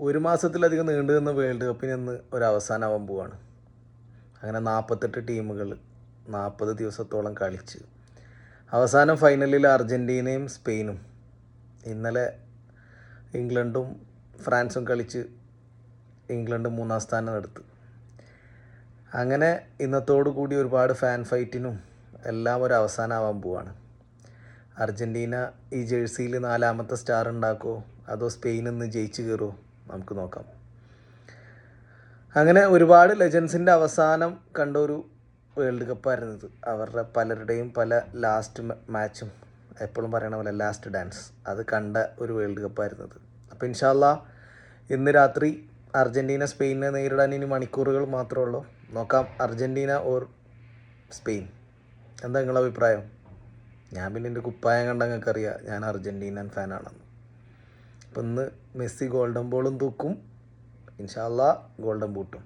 ഒരു മാസത്തിലധികം നീണ്ടു നിന്ന വേൾഡ് കപ്പിന് ഇന്ന് ഒരവസാനമാവാൻ പോവാണ്. അങ്ങനെ 48 ടീമുകൾ 40 ദിവസത്തോളം കളിച്ച് അവസാനം ഫൈനലിൽ അർജൻറ്റീനയും സ്പെയിനും, ഇന്നലെ ഇംഗ്ലണ്ടും ഫ്രാൻസും കളിച്ച് ഇംഗ്ലണ്ട് 3-ാം സ്ഥാനം എടുത്ത്. അങ്ങനെ ഇന്നത്തോടു കൂടി ഒരുപാട് ഫാൻ ഫൈറ്റിനും എല്ലാം ഒരു അവസാനമാവാൻ പോവാണ്. അർജൻറ്റീന ഈ ജേഴ്സിയിൽ 4ാമത്തെ സ്റ്റാർ ഉണ്ടാക്കുമോ അതോ സ്പെയിൻ ഇന്ന് ജയിച്ച് കയറുമോ നമുക്ക് നോക്കാം. അങ്ങനെ ഒരുപാട് ലെജൻസിൻ്റെ അവസാനം കണ്ട ഒരു വേൾഡ് കപ്പായിരുന്നു ഇത്. അവരുടെ പലരുടെയും പല ലാസ്റ്റ് മാച്ചും, എപ്പോഴും പറയണ പോലെ ലാസ്റ്റ് ഡാൻസ്, അത് കണ്ട ഒരു വേൾഡ് കപ്പായിരുന്നത്. അപ്പോൾ ഇൻഷാ അല്ലാഹ് ഇന്ന് രാത്രി അർജൻറ്റീന സ്പെയിനെ നേരിടാൻ ഇനി മണിക്കൂറുകൾ മാത്രമേ ഉള്ളൂ. നോക്കാം അർജൻറ്റീന ഓർ സ്പെയിൻ. എന്താ നിങ്ങളുടെ അഭിപ്രായം? ഞാൻ പിന്നെ എൻ്റെ കുപ്പായം കണ്ട നിങ്ങൾക്കറിയാം ഞാൻ അർജൻറ്റീനൻ ഫാനാണെന്ന്. അപ്പം ഇന്ന് മെസ്സി ഗോൾഡൻ ബോളും തൂക്കും, ഇൻഷാ അല്ലാഹ് ഗോൾഡൻ ബൂട്ടും.